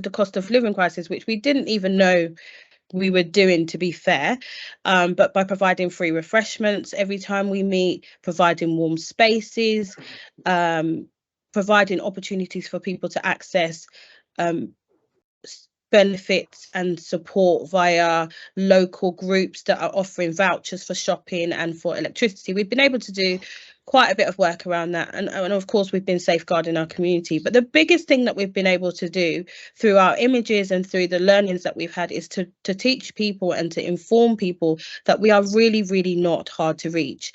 the cost of living crisis, which we didn't even know we were doing, to be fair, but by providing free refreshments every time we meet, providing warm spaces, providing opportunities for people to access benefits and support via local groups that are offering vouchers for shopping and for electricity. We've been able to do quite a bit of work around that, and of course we've been safeguarding our community. But the biggest thing that we've been able to do through our images and through the learnings that we've had is to teach people and to inform people that we are really, really not hard to reach,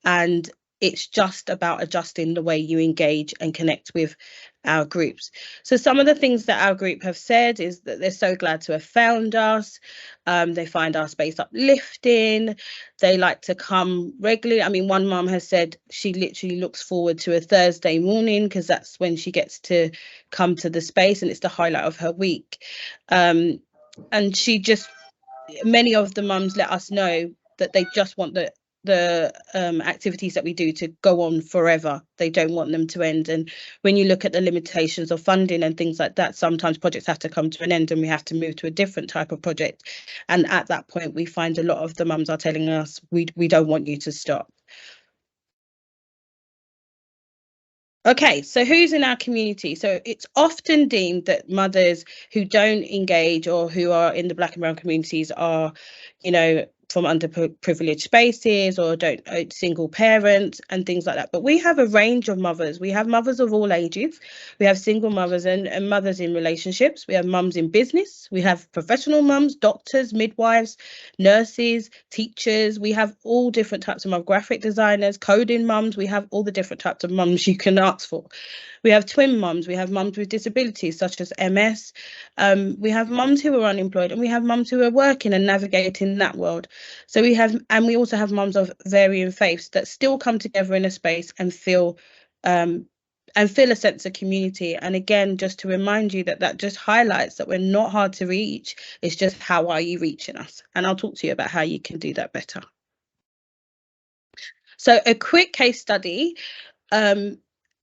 and it's just about adjusting the way you engage and connect with our groups. So some of the things that our group have said is that they're so glad to have found us. They find our space uplifting. They like to come regularly. I mean, one mum has said she literally looks forward to a Thursday morning because that's when she gets to come to the space and it's the highlight of her week. And she just, many of the mums let us know that they just want the activities that we do to go on forever. They don't want them to end. And when you look at the limitations of funding and things like that, sometimes projects have to come to an end and we have to move to a different type of project. And at that point, we find a lot of the mums are telling us, we don't want you to stop. Okay, so who's in our community? So it's often deemed that mothers who don't engage or who are in the Black and brown communities are, you know, from underprivileged spaces or don't single parents and things like that. But we have a range of mothers. We have mothers of all ages. We have single mothers and mothers in relationships. We have mums in business. We have professional mums, doctors, midwives, nurses, teachers. We have all different types of mums, graphic designers, coding mums. We have all the different types of mums you can ask for. We have twin mums. We have mums with disabilities such as MS. We have mums who are unemployed, and we have mums who are working and navigating that world. So we have, and we also have mums of varying faiths that still come together in a space and feel a sense of community. And again, just to remind you that that just highlights that we're not hard to reach. It's just how are you reaching us? And I'll talk to you about how you can do that better. So a quick case study.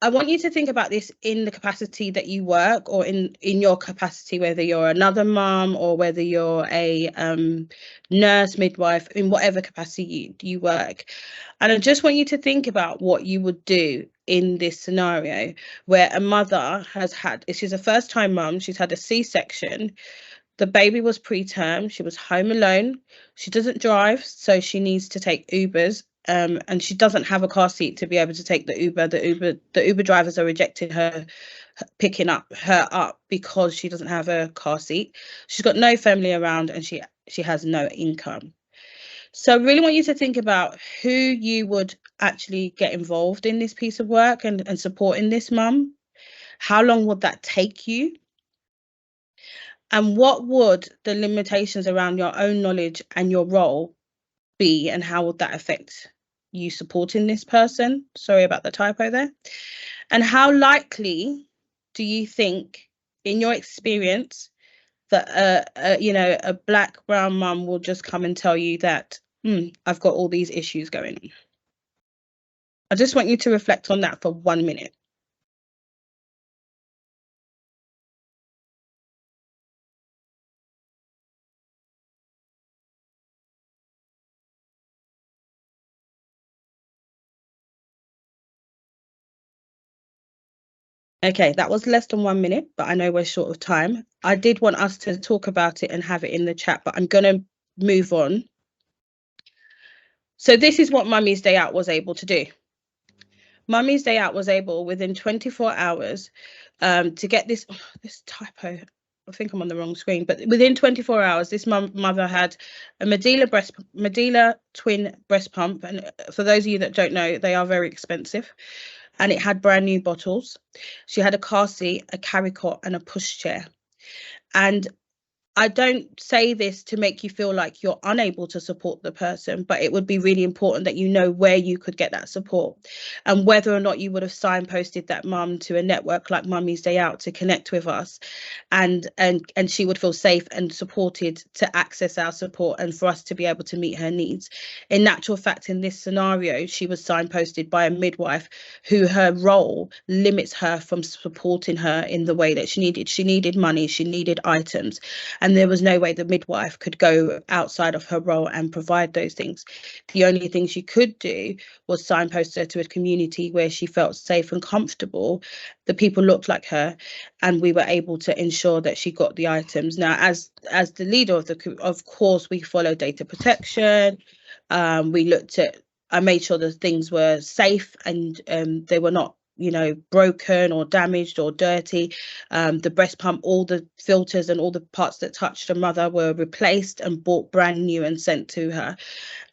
I want you to think about this in the capacity that you work, or in your capacity, whether you're another mum or whether you're a nurse, midwife, in whatever capacity you work. And I just want you to think about what you would do in this scenario where a mother has had, she's a first-time mum, she's had a C-section, the baby was preterm, she was home alone, she doesn't drive, so she needs to take Ubers. And she doesn't have a car seat to be able to take the Uber. The Uber drivers are rejecting her, picking her up because she doesn't have a car seat. She's got no family around and she has no income. So I really want you to think about who you would actually get involved in this piece of work and supporting this mum. How long would that take you? And what would the limitations around your own knowledge and your role be, and how would that affect you supporting this person? Sorry about the typo there. And how likely do you think, in your experience, that a Black brown mum will just come and tell you that I've got all these issues going on? I just want you to reflect on that for 1 minute. Okay, that was less than 1 minute, but I know we're short of time. I did want us to talk about it and have it in the chat, but I'm going to move on. So this is what Mummy's Day Out was able to do. Mummy's Day Out was able, within 24 hours, to get this typo. I think I'm on the wrong screen, but within 24 hours, this mother had a Medela twin breast pump. And for those of you that don't know, they are very expensive. And it had brand new bottles. She had a car seat, a carry cot, and a pushchair. And I don't say this to make you feel like you're unable to support the person, but it would be really important that you know where you could get that support and whether or not you would have signposted that mum to a network like Mummy's Day Out to connect with us, and she would feel safe and supported to access our support and for us to be able to meet her needs. In actual fact, in this scenario, she was signposted by a midwife who her role limits her from supporting her in the way that she needed. She needed money, she needed items, and there was no way the midwife could go outside of her role and provide those things. The only thing she could do was signpost her to a community where she felt safe and comfortable. The people looked like her, and we were able to ensure that she got the items. Now, as the leader of the group, of course, we followed data protection. We looked at, I made sure that things were safe and they were not, you know, broken or damaged or dirty. The breast pump, all the filters and all the parts that touched the mother were replaced and bought brand new and sent to her.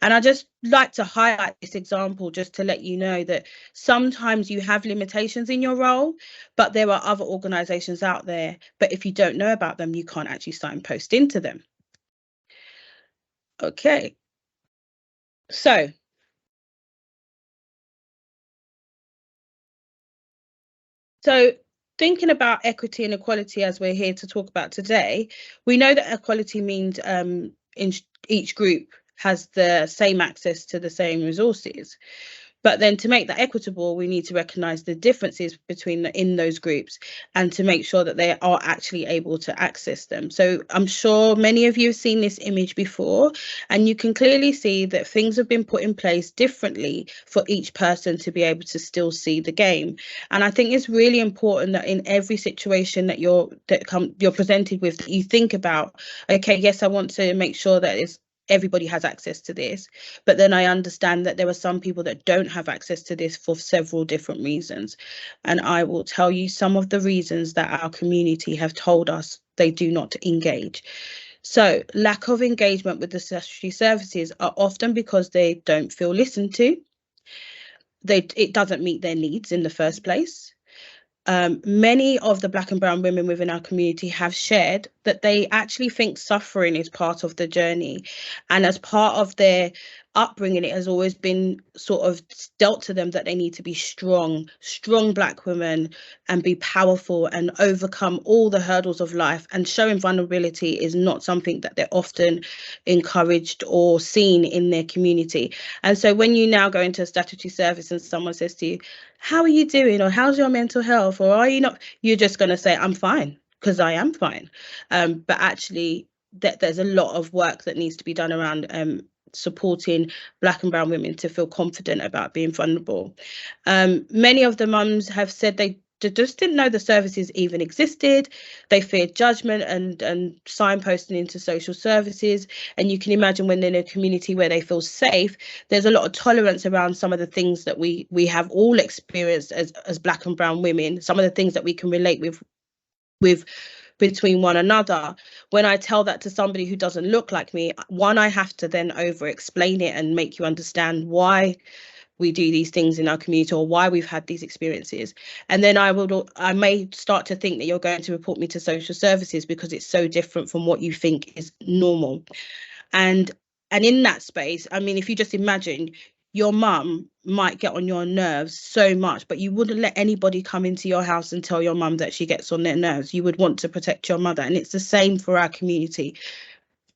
And I just like to highlight this example just to let you know that sometimes you have limitations in your role, but there are other organisations out there. But if you don't know about them, you can't actually signpost into them. Okay. So thinking about equity and equality as we're here to talk about today, we know that equality means in each group has the same access to the same resources. But then to make that equitable, we need to recognise the differences in those groups and to make sure that they are actually able to access them. So I'm sure many of you have seen this image before, and you can clearly see that things have been put in place differently for each person to be able to still see the game. And I think it's really important that in every situation that you're presented with, that you think about, okay, yes, I want to make sure that everybody has access to this, but then I understand that there are some people that don't have access to this for several different reasons, and I will tell you some of the reasons that our community have told us they do not engage. So lack of engagement with the statutory services are often because they don't feel listened to. It doesn't meet their needs in the first place. Many of the Black and brown women within our community have shared that they actually think suffering is part of the journey. And as part of their upbringing, it has always been sort of dealt to them that they need to be strong Black women and be powerful and overcome all the hurdles of life. And showing vulnerability is not something that they're often encouraged or seen in their community. And so when you now go into a statutory service and someone says to you, how are you doing, or how's your mental health, or are you not, you're just going to say, I'm fine, because I am fine. But actually there's a lot of work that needs to be done around supporting Black and brown women to feel confident about being vulnerable. Many of the mums have said they just didn't know the services even existed. They feared judgment and signposting into social services. And you can imagine when they're in a community where they feel safe, there's a lot of tolerance around some of the things that we have all experienced as Black and brown women, some of the things that we can relate with between one another. When I tell that to somebody who doesn't look like me, one, I have to then over explain it and make you understand why we do these things in our community or why we've had these experiences. And then I may start to think that you're going to report me to social services because it's so different from what you think is normal. And in that space, I mean, if you just imagine, your mum might get on your nerves so much, but you wouldn't let anybody come into your house and tell your mum that she gets on their nerves. You would want to protect your mother. And it's the same for our community.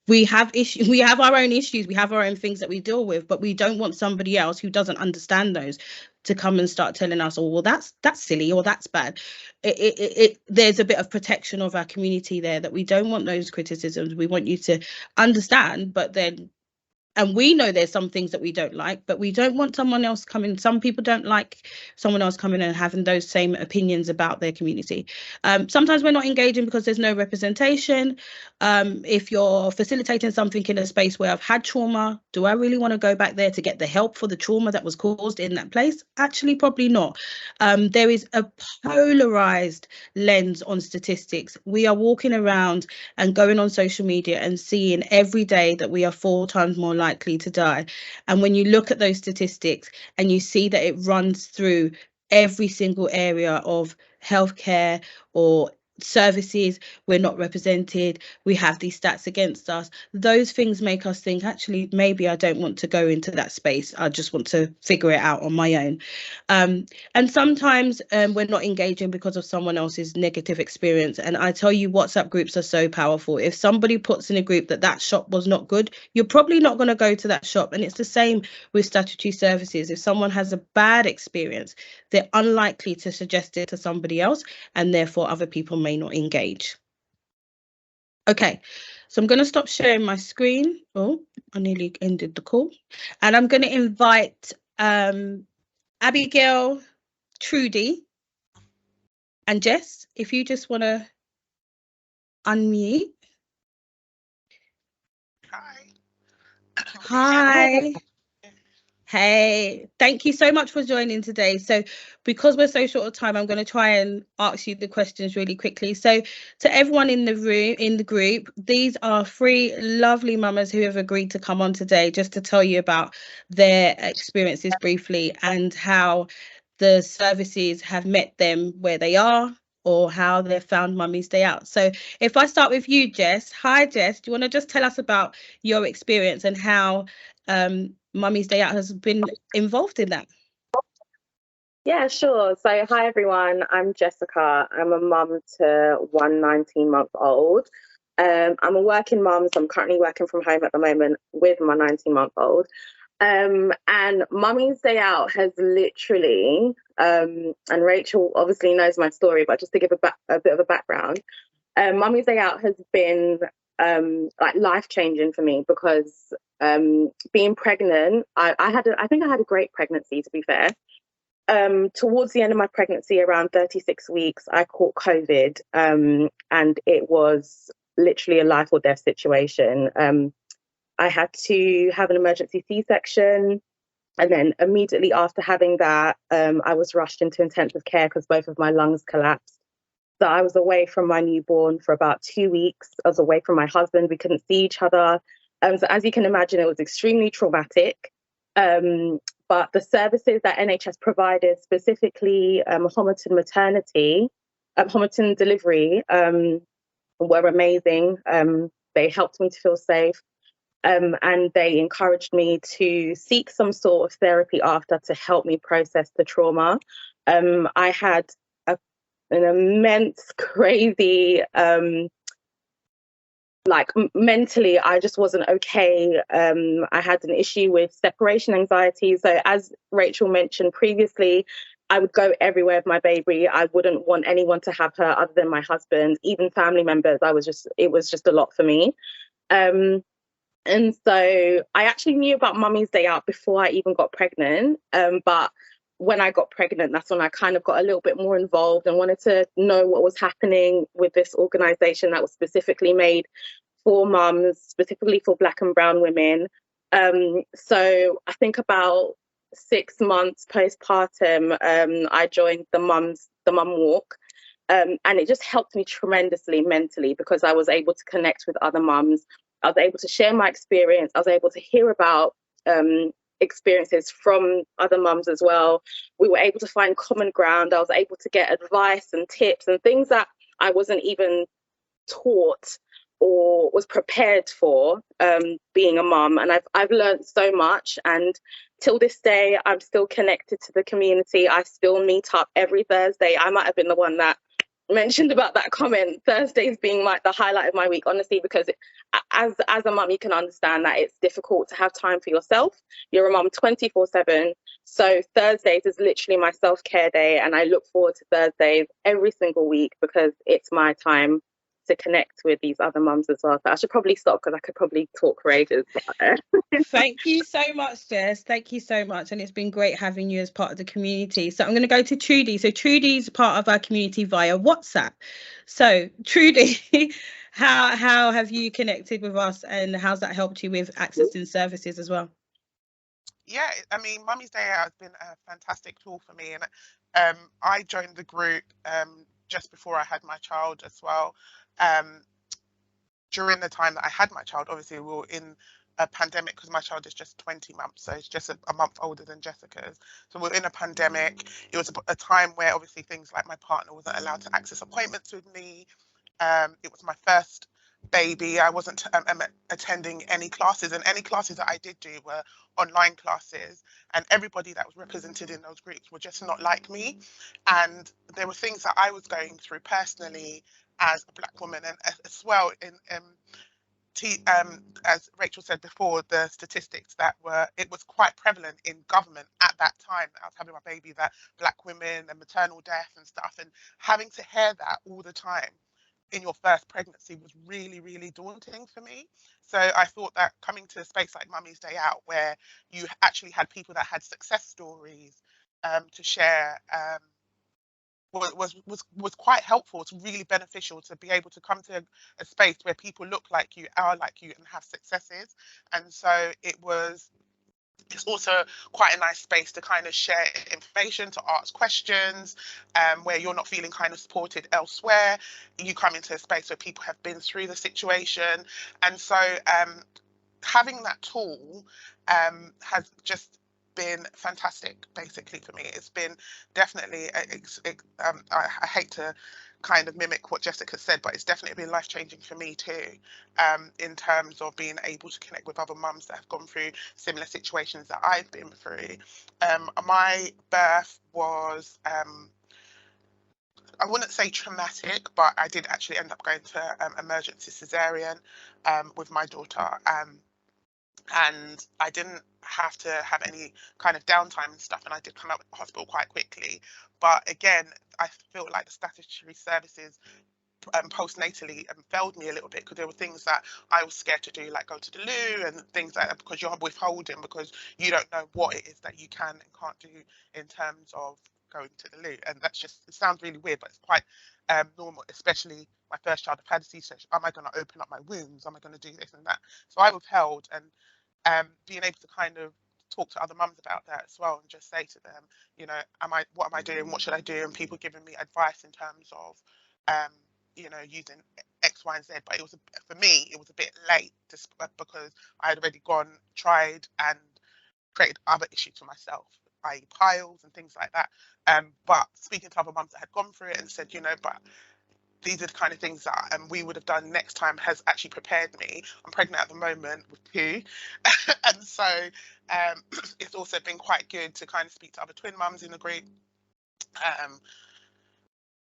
We have issues, we have our own issues, we have our own things that we deal with, but we don't want somebody else who doesn't understand those to come and start telling us, oh, well, that's silly or that's bad. There's a bit of protection of our community there, that we don't want those criticisms. We want you to understand, but then, and we know there's some things that we don't like, but we don't want someone else coming. Some people don't like someone else coming and having those same opinions about their community. Sometimes we're not engaging because there's no representation. If you're facilitating something in a space where I've had trauma, do I really want to go back there to get the help for the trauma that was caused in that place? Actually, probably not. There is a polarized lens on statistics. We are walking around and going on social media and seeing every day that we are 4 times more likely to die. And when you look at those statistics and you see that it runs through every single area of healthcare or services, we're not represented, we have these stats against us. Those things make us think, actually, maybe I don't want to go into that space. I just want to figure it out on my own. And sometimes we're not engaging because of someone else's negative experience. And I tell you, WhatsApp groups are so powerful. If somebody puts in a group that that shop was not good, you're probably not going to go to that shop. And it's the same with statutory services. If someone has a bad experience, they're unlikely to suggest it to somebody else, and therefore other people may not engage. Okay, so I'm going to stop sharing my screen. Oh, I nearly ended the call. And I'm going to invite Abigail, Trudy, and Jess, if you just want to unmute. Hi. Hi. Hey, thank you so much for joining today. So because we're so short of time, I'm going to try and ask you the questions really quickly. So to everyone in the room, in the group, these are 3 lovely mamas who have agreed to come on today just to tell you about their experiences briefly and how the services have met them where they are, or how they've found Mummy's Day Out. So if I start with you, Jess. Hi, Jess. Do you want to just tell us about your experience and how Mummy's Day Out has been involved in that? Yeah, sure. So hi everyone, I'm Jessica. I'm a mum to one 19-month-old. I'm a working mum, so I'm currently working from home at the moment with my 19-month-old. And Mummy's Day Out has literally, and Rachel obviously knows my story, but just to give a bit of a background, Mummy's Day Out has been like life-changing for me because being pregnant, I think I had a great pregnancy, to be fair. Towards the end of my pregnancy, around 36 weeks, I caught COVID, and it was literally a life or death situation. I had to have an emergency C-section, and then immediately after having that, I was rushed into intensive care because both of my lungs collapsed. So I was away from my newborn for about 2 weeks. I was away from my husband. We couldn't see each other. So as you can imagine, it was extremely traumatic. But the services that NHS provided, specifically Homerton maternity, Homerton delivery, were amazing. They helped me to feel safe, and they encouraged me to seek some sort of therapy after to help me process the trauma. I had an immense, crazy, like mentally, I just wasn't okay. I had an issue with separation anxiety. So as Rachel mentioned previously, I would go everywhere with my baby. I wouldn't want anyone to have her other than my husband, even family members. It was just a lot for me. And so I actually knew about Mummy's Day Out before I even got pregnant. But when I got pregnant, that's when I kind of got a little bit more involved and wanted to know what was happening with this organisation that was specifically made for mums, specifically for Black and brown women. So I think about 6 months postpartum, I joined the Mum Walk. And it just helped me tremendously mentally because I was able to connect with other mums. I was able to share my experience. I was able to hear about experiences from other mums as well. We were able to find common ground. I was able to get advice and tips and things that I wasn't even taught or was prepared for being a mum. And I've learned so much, and till this day I'm still connected to the community. I still meet up every Thursday. I might have been the one that mentioned about that comment, Thursdays being like the highlight of my week, honestly, because as a mum, you can understand that it's difficult to have time for yourself. You're a mum 24/7. So Thursdays is literally my self-care day, and I look forward to Thursdays every single week because it's my time to connect with these other mums as well. So I should probably stop because I could probably talk for ages. Thank you so much, Jess. Thank you so much. And it's been great having you as part of the community. So I'm going to go to Trudy. So Trudy's part of our community via WhatsApp. So Trudy, how have you connected with us, and how's that helped you with accessing services as well? Yeah, I mean, Mummy's Day Out has been a fantastic tool for me. And I joined the group just before I had my child as well. During the time that I had my child, obviously we were in a pandemic, because my child is just 20 months, so it's just a month older than Jessica's. So we're in a pandemic. It was a time where obviously things like my partner wasn't allowed to access appointments with me. It was my first baby. I wasn't attending any classes, and any classes that I did do were online classes, and everybody that was represented in those groups were just not like me. And there were things that I was going through personally as a Black woman, and as well in as Rachel said before, the statistics that it was quite prevalent in government at that time. I was having my baby, that Black women and maternal death and stuff, and having to hear that all the time in your first pregnancy was really, really daunting for me. So I thought that coming to a space like Mummy's Day Out, where you actually had people that had success stories to share, was quite helpful. It's really beneficial to be able to come to a space where people look like you, are like you, and have successes. And so it's also quite a nice space to kind of share information, to ask questions, where you're not feeling kind of supported elsewhere. You come into a space where people have been through the situation. And so having that tool has just been fantastic, basically, for me. It's been definitely, I hate to kind of mimic what Jessica said, but it's definitely been life-changing for me too, in terms of being able to connect with other mums that have gone through similar situations that I've been through. My birth was, I wouldn't say traumatic, but I did actually end up going to emergency cesarean with my daughter. And I didn't have to have any kind of downtime and stuff, and I did come out of the hospital quite quickly. But again, I feel like the statutory services postnatally failed me a little bit, because there were things that I was scared to do, like go to the loo and things like that, because you're withholding, because you don't know what it is that you can and can't do in terms of going to the loo. And that's just, it sounds really weird, but it's quite normal, especially my first child. I've had a C-section. Am I going to open up my wounds? Am I going to do this and that? So I withheld, and being able to kind of talk to other mums about that as well, and just say to them, you know, what am I doing? What should I do? And people giving me advice in terms of, you know, using X, Y, and Z. But for me, it was a bit late, because I had already tried and created other issues for myself, i.e. piles and things like that. But speaking to other mums that had gone through it and said, you know, but these are the kind of things that we would have done next time, has actually prepared me. I'm pregnant at the moment with 2. And so it's also been quite good to kind of speak to other twin mums in the group.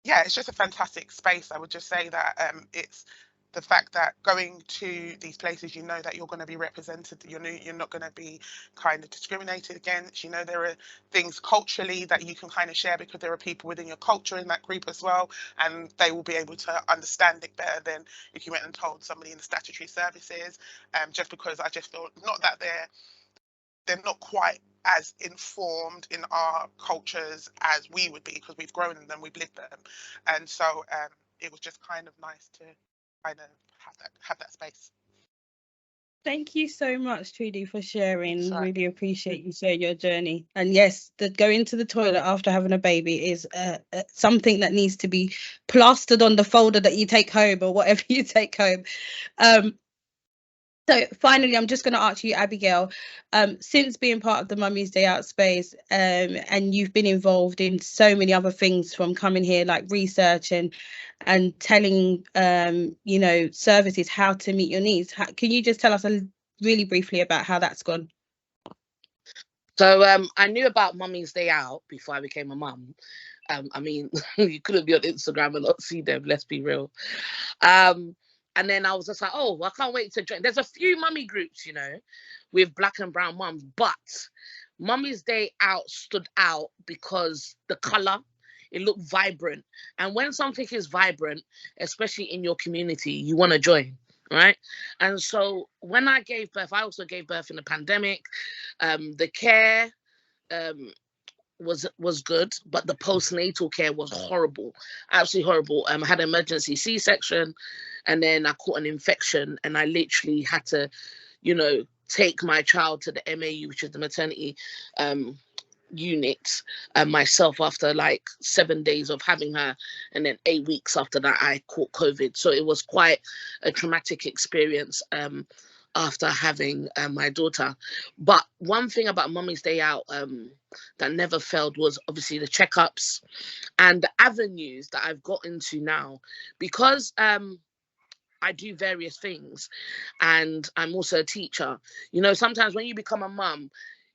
Yeah, it's just a fantastic space. I would just say that it's the fact that going to these places, you know that you're going to be represented, you're not going to be kind of discriminated against. You know, there are things culturally that you can kind of share, because there are people within your culture in that group as well, and they will be able to understand it better than if you went and told somebody in the statutory services. Just because I just feel, not that they're not quite as informed in our cultures as we would be, because we've grown in them, we've lived them. And so it was just kind of nice to kind of have that space. Thank you so much, Trudy, for sharing. Sorry. Really appreciate you sharing your journey. And yes, going to the toilet after having a baby is something that needs to be plastered on the folder that you take home, or whatever you take home. So finally, I'm just going to ask you, Abigail, since being part of the Mummy's Day Out space, and you've been involved in so many other things, from coming here, like research and telling, you know, services how to meet your needs. Can you just tell us really briefly about how that's gone? So I knew about Mummy's Day Out before I became a mum. I mean, you couldn't be on Instagram and not see them, let's be real. And then I was just like, oh, I can't wait to join. There's a few mummy groups, you know, with Black and brown mums, but Mummy's Day Out stood out because the colour, it looked vibrant. And when something is vibrant, especially in your community, you want to join, right? And so when I gave birth, I also gave birth in the pandemic. The care was good, but the postnatal care was horrible, absolutely horrible. I had an emergency C-section, and then I caught an infection, and I literally had to, you know, take my child to the MAU, which is the maternity unit, myself, after like 7 days of having her, and then 8 weeks after that I caught COVID. So it was quite a traumatic experience. after having my daughter. But one thing about Mummy's Day Out that never failed was obviously the checkups and the avenues that I've got into now, because I do various things and I'm also a teacher. You know, sometimes when you become a mum,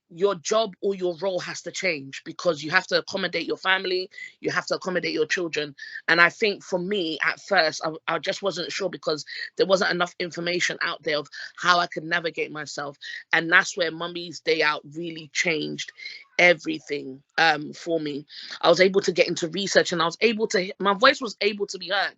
your job or your role has to change because you have to accommodate your family, you have to accommodate your children. And I think for me at first, I just wasn't sure because there wasn't enough information out there of how I could navigate myself. And that's where Mummy's Day Out really changed everything for me. I was able to get into research and I was able to, my voice was able to be heard,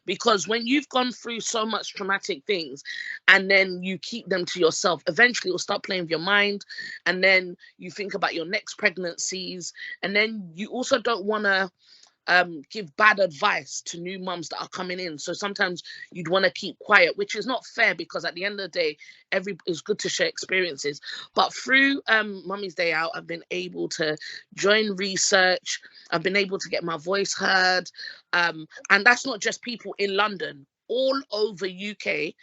because when you've gone through so much traumatic things and then you keep them to yourself, eventually it'll start playing with your mind, and then you think about your next pregnancies, and then you also don't want to give bad advice to new mums that are coming in. So sometimes you'd want to keep quiet, which is not fair, because at the end of the day, it's good to share experiences. But through Mummy's Day Out, I've been able to join research. I've been able to get my voice heard. And that's not just people in London. All over UK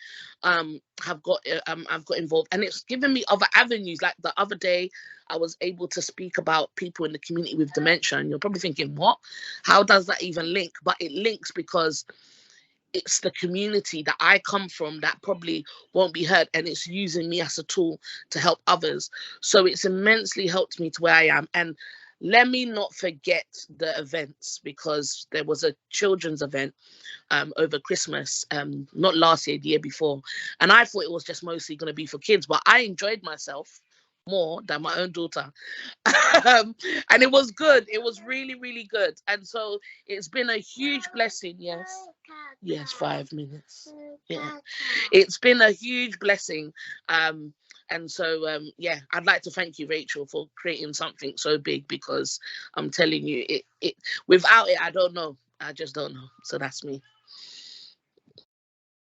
I've got involved, and it's given me other avenues. Like the other day I was able to speak about people in the community with dementia, and you're probably thinking, what, how does that even link? But it links because it's the community that I come from that probably won't be heard, and it's using me as a tool to help others. So it's immensely helped me to where I am. And let me not forget the events, because there was a children's event over Christmas, not last year, the year before. And I thought it was just mostly going to be for kids, but I enjoyed myself more than my own daughter. And it was good. It was really, really good. And so it's been a huge blessing. Yes, 5 minutes. Yeah, it's been a huge blessing. And so, yeah, I'd like to thank you, Rachel, for creating something so big, because I'm telling you, it without it, I don't know. I just don't know. So that's me.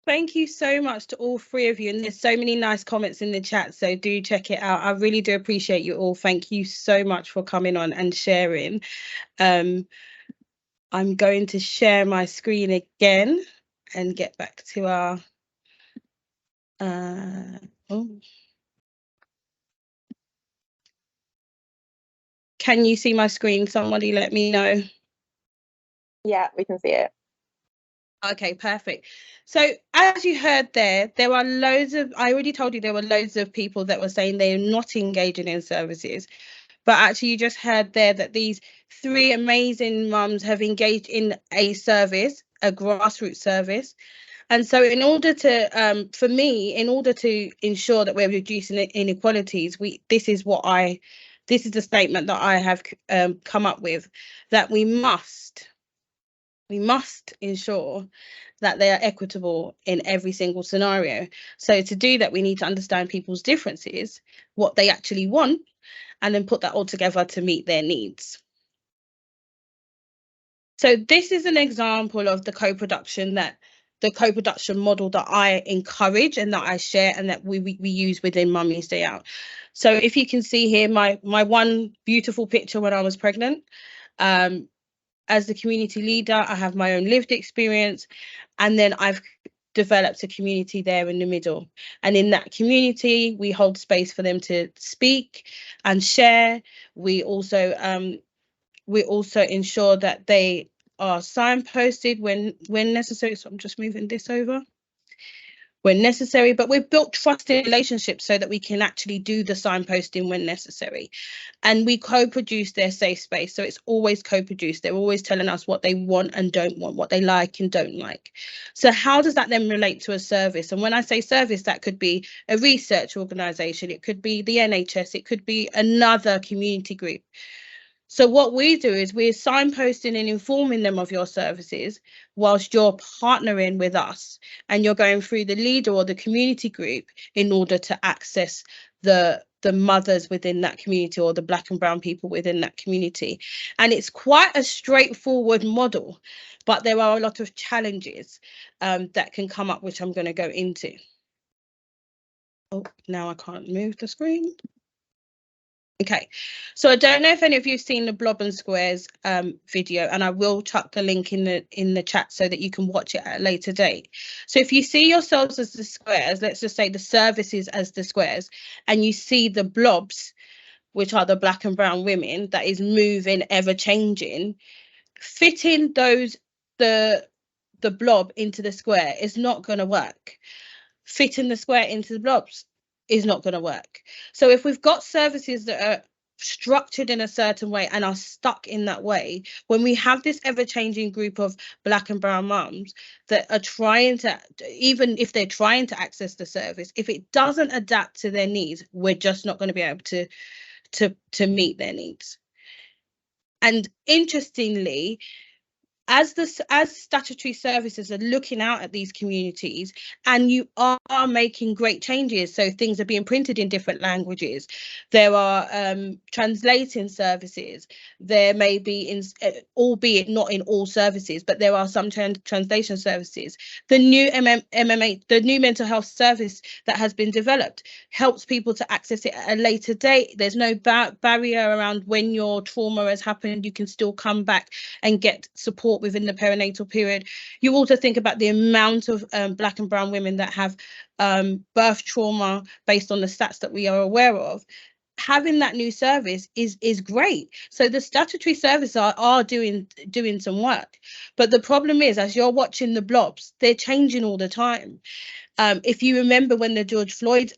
Thank you so much to all three of you. And there's so many nice comments in the chat, so do check it out. I really do appreciate you all. Thank you so much for coming on and sharing. I'm going to share my screen again and get back to our Can you see my screen? Somebody let me know. Yeah, we can see it. Okay, perfect. So as you heard there are loads of, I already told you there were loads of people that were saying they're not engaging in services, but actually you just heard there that these three amazing mums have engaged in a service, a grassroots service. And so in order to, for me, in order to ensure that we're reducing inequalities, this is the statement that I have come up with, that we must ensure that they are equitable in every single scenario. So to do that, we need to understand people's differences, what they actually want, and then put that all together to meet their needs. So this is an example of the co-production model that I encourage and that I share and that we use within Mummy's Day Out. So if you can see here, my one beautiful picture when I was pregnant. As the community leader, I have my own lived experience, and then I've developed a community there in the middle. And in that community, we hold space for them to speak and share. We also ensure that they are signposted when necessary. So I'm just moving this over. When necessary, but we've built trusted relationships so that we can actually do the signposting when necessary. And we co-produce their safe space. So it's always co-produced. They're always telling us what they want and don't want, what they like and don't like. So how does that then relate to a service? And when I say service, that could be a research organisation, it could be the NHS, it could be another community group. So what we do is we're signposting and informing them of your services whilst you're partnering with us, and you're going through the leader or the community group in order to access the mothers within that community or the Black and brown people within that community. And it's quite a straightforward model, but there are a lot of challenges that can come up, which I'm going to go into. Oh, now I can't move the screen. Okay, so I don't know if any of you've seen the Blob and Squares video, and I will chuck the link in the chat so that you can watch it at a later date. So if you see yourselves as the squares, let's just say the services as the squares, and you see the blobs, which are the black and brown women, that is moving, ever changing, fitting the blob into the square is not going to work. Fitting the square into the blobs is not going to work. So if we've got services that are structured in a certain way and are stuck in that way, when we have this ever-changing group of black and brown mums that are trying to, even if they're trying to access the service, if it doesn't adapt to their needs, we're just not going to be able to meet their needs. And interestingly, as statutory services are looking out at these communities, and you are making great changes, so things are being printed in different languages, there are translating services, there may be, albeit not in all services, but there are some translation services. The new the new mental health service that has been developed helps people to access it at a later date. There's no barrier around when your trauma has happened. You can still come back and get support within the perinatal period. You also think about the amount of black and brown women that have birth trauma based on the stats that we are aware of. Having that new service is great. So the statutory services are doing some work, but the problem is, as you're watching the blobs, they're changing all the time. If you remember when the George Floyd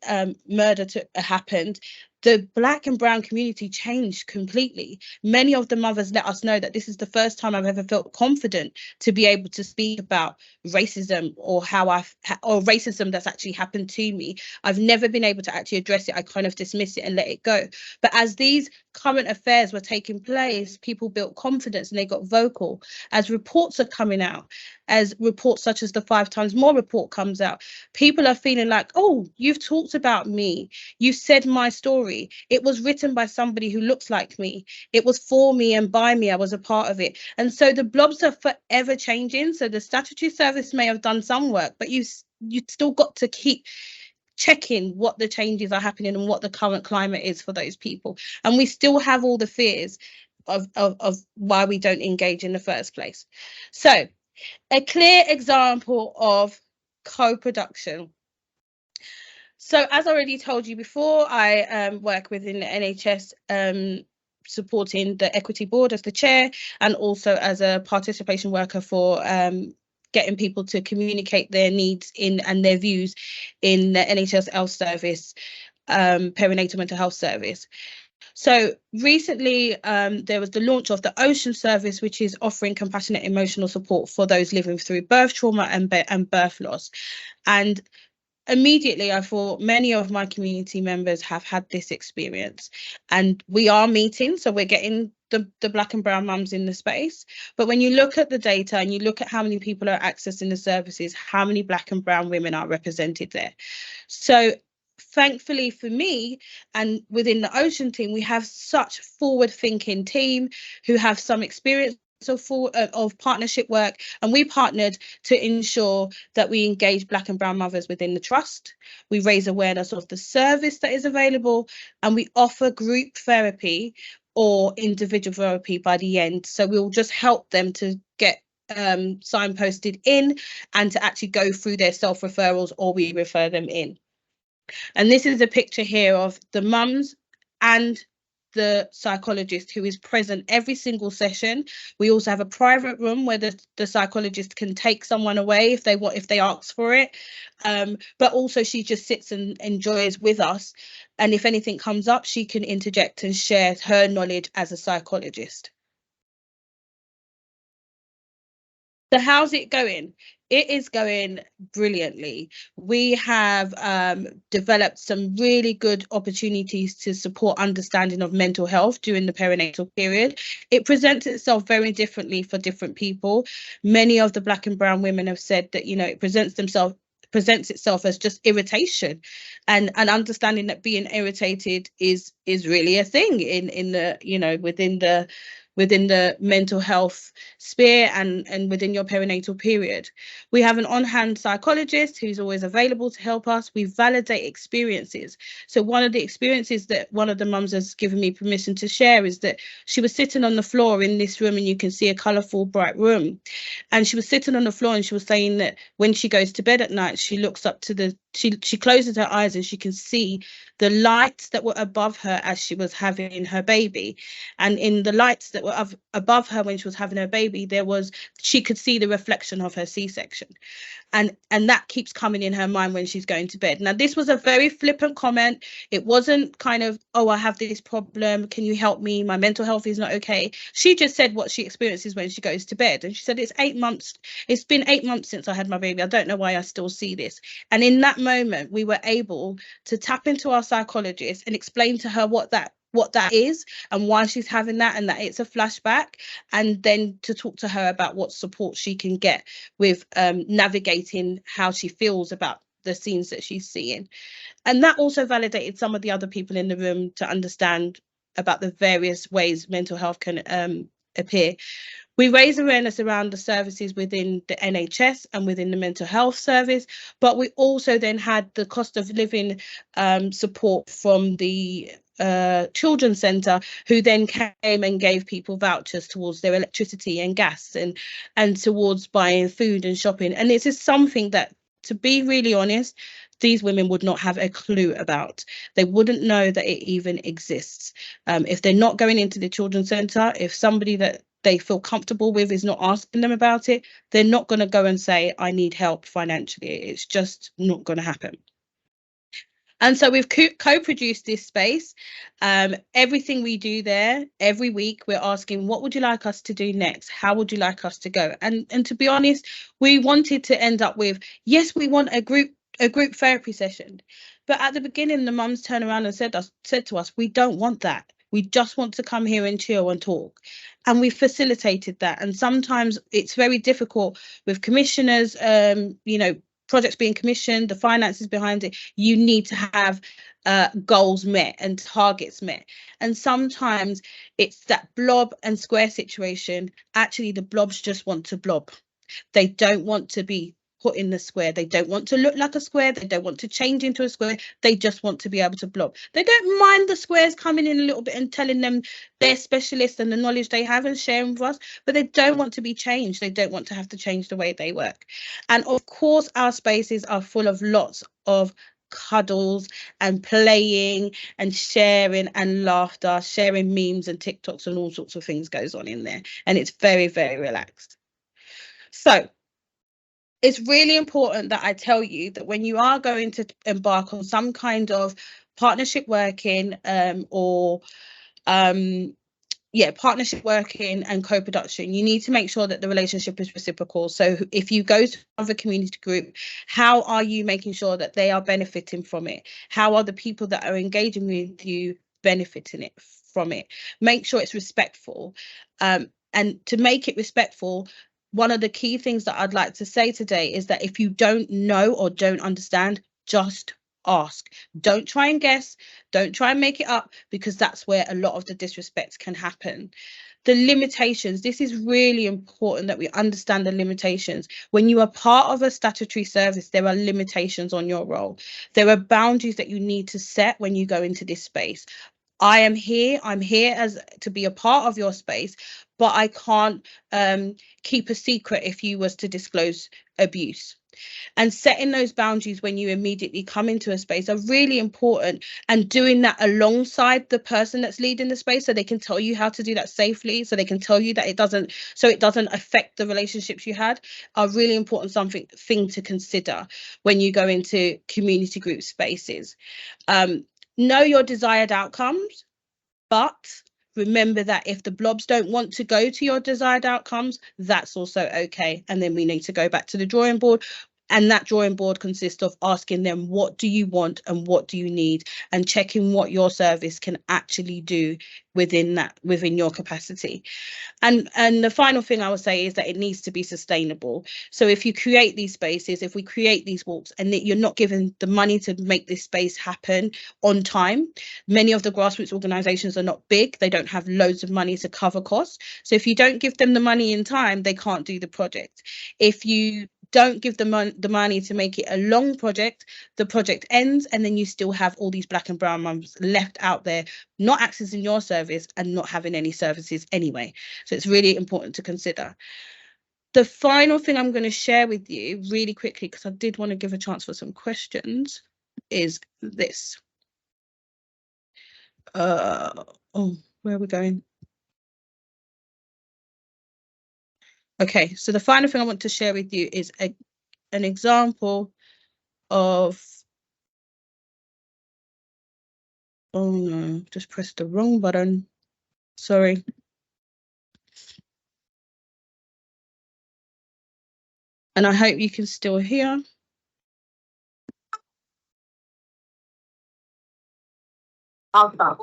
murder happened, the black and brown community changed completely. Many of the mothers let us know that this is the first time I've ever felt confident to be able to speak about racism, or or racism that's actually happened to me. I've never been able to actually address it. I kind of dismiss it and let it go. But as these current affairs were taking place, people built confidence and they got vocal. As reports are coming out, as reports such as the 5 times more report comes out, people are feeling like, oh, you've talked about me, you said my story, it was written by somebody who looks like me, it was for me and by me, I was a part of it. And so the blobs are forever changing. So the statutory service may have done some work, but you still got to keep checking what the changes are happening and what the current climate is for those people. And we still have all the fears of why we don't engage in the first place. So a clear example of co-production. So as I already told you before, I work within the NHS, supporting the Equity Board as the chair, and also as a participation worker for getting people to communicate their needs and their views in the NHS Health Service, perinatal mental health service. So recently, there was the launch of the Ocean service, which is offering compassionate emotional support for those living through birth trauma and birth loss. And immediately I thought many of my community members have had this experience, and we are meeting, so we're getting the black and brown mums in the space. But when you look at the data and you look at how many people are accessing the services, how many black and brown women are represented there. So thankfully for me, and within the Ocean team, we have such forward-thinking team who have some experience of partnership work, and we partnered to ensure that we engage black and brown mothers within the trust. We raise awareness of the service that is available, and we offer group therapy or individual therapy by the end. So we'll just help them to get signposted in and to actually go through their self-referrals, or we refer them in. And this is a picture here of the mums and the psychologist who is present every single session. We also have a private room where the psychologist can take someone away if they ask for it, but also she just sits and enjoys with us, and if anything comes up, she can interject and share her knowledge as a psychologist. So how's it going? It is going brilliantly. We have developed some really good opportunities to support understanding of mental health during the perinatal period. It presents itself very differently for different people. Many of the black and brown women have said that, you know, it presents itself as just irritation, and understanding that being irritated is really a thing in the, you know, within the within the mental health sphere and within your perinatal period. We have an on-hand psychologist who's always available to help us. We validate experiences. So one of the experiences that one of the mums has given me permission to share is that she was sitting on the floor in this room, and you can see a colourful, bright room. And she was sitting on the floor, and she was saying that when she goes to bed at night, she looks up to the, she closes her eyes and she can see the lights that were above her as she was having her baby. And in the lights that were above her when she was having her baby, she could see the reflection of her C-section. And that keeps coming in her mind when she's going to bed. Now, this was a very flippant comment. It wasn't kind of, oh, I have this problem, can you help me? My mental health is not okay. She just said what she experiences when she goes to bed. And she said, it's been 8 months since I had my baby. I don't know why I still see this. And in that moment, we were able to tap into our psychologist and explain to her what that is and why she's having that, and that it's a flashback, and then to talk to her about what support she can get with navigating how she feels about the scenes that she's seeing. And that also validated some of the other people in the room to understand about the various ways mental health can appear. We raise awareness around the services within the NHS and within the mental health service, but we also then had the cost of living support from the children's centre, who then came and gave people vouchers towards their electricity and gas and towards buying food and shopping. And this is something that, to be really honest, these women would not have a clue about. They wouldn't know that it even exists. If they're not going into the children's centre, if somebody that they feel comfortable with is not asking them about it, they're not going to go and say, I need help financially. It's just not going to happen. And so we've co-produced this space. Everything we do there, every week, we're asking, what would you like us to do next? How would you like us to go? And to be honest, we wanted to end up with, yes, we want a group therapy session. But at the beginning, the mums turned around and said to us, we don't want that. We just want to come here and chill and talk. And we facilitated that. And sometimes it's very difficult with commissioners, projects being commissioned, the finances behind it. You need to have goals met and targets met. And sometimes it's that blob and square situation. Actually, the blobs just want to blob. They don't want to be put in the square. They don't want to look like a square. They don't want to change into a square. They just want to be able to blob. They don't mind the squares coming in a little bit and telling them they're specialists and the knowledge they have and sharing with us, but they don't want to be changed. They don't want to have to change the way they work. And of course, our spaces are full of lots of cuddles and playing and sharing and laughter, sharing memes and TikToks and all sorts of things goes on in there. And it's very, very relaxed. So it's really important that I tell you that when you are going to embark on some kind of partnership working partnership working and co-production, you need to make sure that the relationship is reciprocal. So if you go to another community group, how are you making sure that they are benefiting from it? How are the people that are engaging with you benefiting from it? Make sure it's respectful. And to make it respectful, one of the key things that I'd like to say today is that if you don't know or don't understand, just ask. Don't try and guess. Don't try and make it up, because that's where a lot of the disrespect can happen. The limitations, this is really important that we understand the limitations. When you are part of a statutory service, there are limitations on your role. There are boundaries that you need to set when you go into this space. I'm here as to be a part of your space, but I can't keep a secret if you was to disclose abuse. And setting those boundaries when you immediately come into a space are really important, and doing that alongside the person that's leading the space, so they can tell you how to do that safely, so they can tell you that it doesn't affect the relationships you had, are really important thing to consider when you go into community group spaces. Know your desired outcomes, but remember that if the blobs don't want to go to your desired outcomes, that's also okay. And then we need to go back to the drawing board. And that drawing board consists of asking them, what do you want and what do you need, and checking what your service can actually do within your capacity. And the final thing I would say is that it needs to be sustainable. So if you create these spaces, if we create these walks, and that you're not given the money to make this space happen on time, many of the grassroots organisations are not big, they don't have loads of money to cover costs. So if you don't give them the money in time, they can't do the project. If you don't give them the money to make it a long project, the project ends, and then you still have all these Black and brown mums left out there not accessing your service and not having any services anyway. So it's really important to consider. The final thing I'm going to share with you really quickly, because I did want to give a chance for some questions, is this. Oh, where are we going? Okay, so the final thing I want to share with you is an example of, oh no, just pressed the wrong button. Sorry. And I hope you can still hear. I'll start.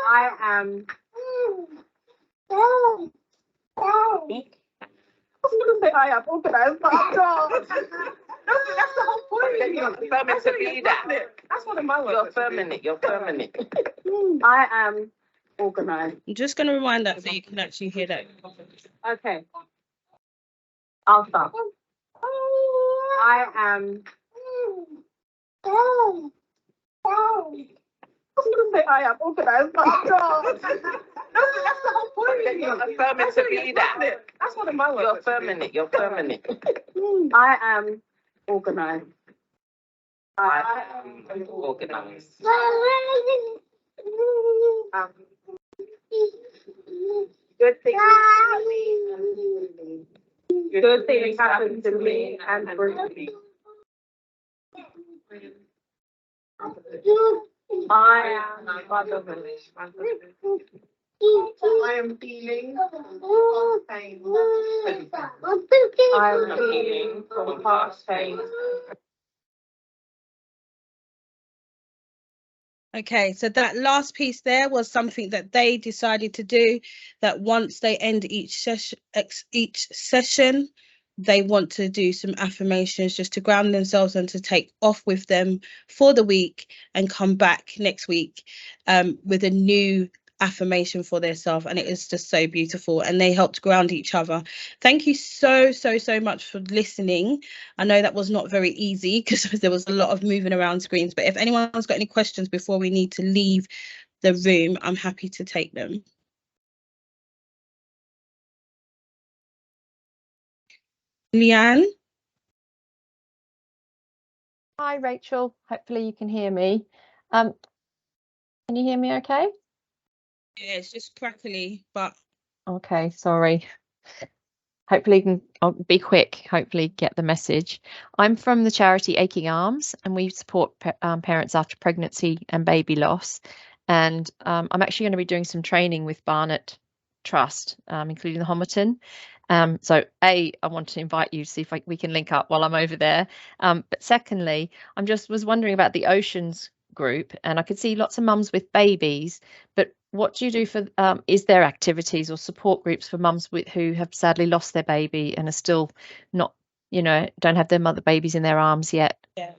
I am. I was going to say I am organised, but I'm not. That's the whole point. You're determined to be that. That's one of my words. You're permanent. You're permanent. I am organised. I'm just going to rewind that so you can actually hear that. Okay. I'll start. I am. I was going to say I am organised, but I'm not. That's the whole point. You're determined to be that. That's one of my words. You're permanent. You're permanent. I am organised. I am organised. Good things happen to me. Good things happen to me and bring me. I am healing from pain. I am healing from past pain. Okay, so that last piece there was something that they decided to do, that once they end each session, they want to do some affirmations just to ground themselves and to take off with them for the week and come back next week with a new affirmation for themselves. And it is just so beautiful, and they helped ground each other. Thank you so much for listening. I know that was not very easy because there was a lot of moving around screens, but if anyone's got any questions before we need to leave the room, I'm happy to take them. Leanne? Hi, Rachel. Hopefully you can hear me. Can you hear me okay? Yeah, it's just crackly, but... Okay, sorry. Hopefully I'll be quick, hopefully get the message. I'm from the charity Aching Arms, and we support parents after pregnancy and baby loss. And I'm actually going to be doing some training with Barnet Trust, including the Homerton. So I want to invite you to see if we can link up while I'm over there. But secondly, was wondering about the Oceans group, and I could see lots of mums with babies, but what do you do for, is there activities or support groups for mums who have sadly lost their baby and are still not, don't have their mother babies in their arms yet? Yeah.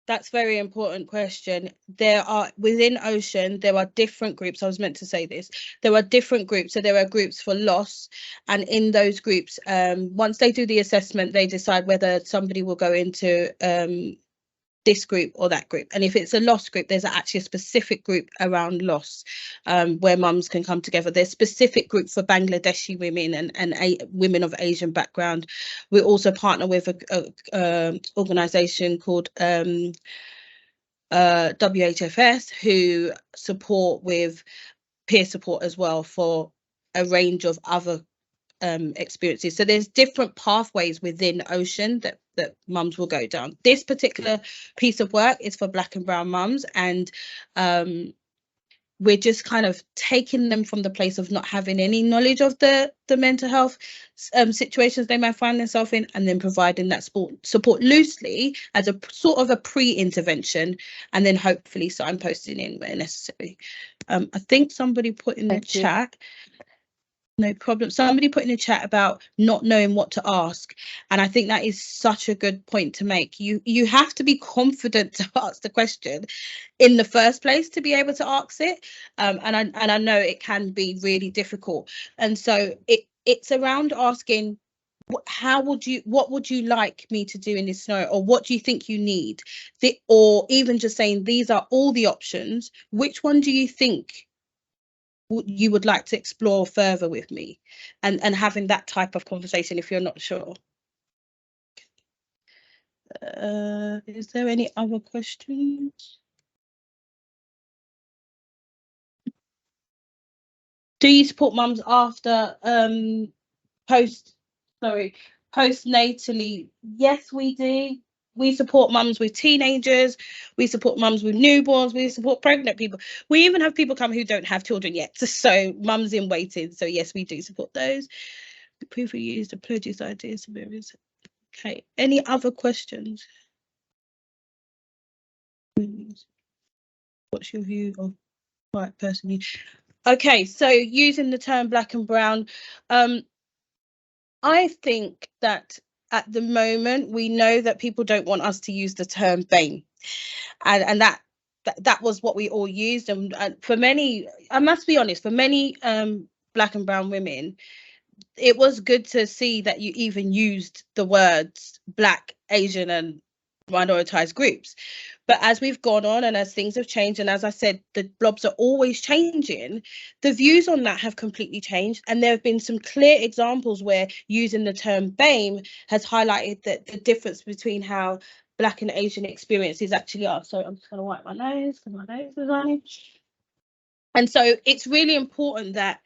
That's a very important question. There are, within Ocean, there are different groups. I was meant to say this. There are different groups. So there are groups for loss. And in those groups, once they do the assessment, they decide whether somebody will go into this group or that group. And if it's a loss group, there's actually a specific group around loss where mums can come together. There's specific group for Bangladeshi women and women of Asian background. We also partner with a organisation called WHFS, who support with peer support as well for a range of other experiences. So there's different pathways within Ocean that mums will go down. This particular piece of work is for Black and brown mums, and we're just kind of taking them from the place of not having any knowledge of the mental health situations they might find themselves in, and then providing that support loosely as a sort of a pre-intervention, and then hopefully signposting in where necessary. I think somebody put in the chat. No problem. Somebody put in the chat about not knowing what to ask, and I think that is such a good point to make. You have to be confident to ask the question in the first place to be able to ask it, and I know it can be really difficult, and so it's around asking, what would you like me to do in this scenario, or what do you think you need, or even just saying these are all the options, which one do you think you would like to explore further with me, and having that type of conversation if you're not sure. Is there any other questions? Do you support mums after postnatally? Yes, we do. We support mums with teenagers, we support mums with newborns, we support pregnant people. We even have people come who don't have children yet, so mums in waiting. So yes, we do support those. The proof we use the produce ideas. Okay, any other questions? What's your view of white person? Okay, so using the term black and brown, I think that at the moment we know that people don't want us to use the term BAME, and that was what we all used, and for many, I must be honest, for many black and brown women, it was good to see that you even used the words black, Asian and minoritized groups. But as we've gone on and as things have changed, and as I said, the blobs are always changing, the views on that have completely changed. And there have been some clear examples where using the term BAME has highlighted that the difference between how black and Asian experiences actually are. So I'm just going to wipe my nose because my nose is running. And so it's really important that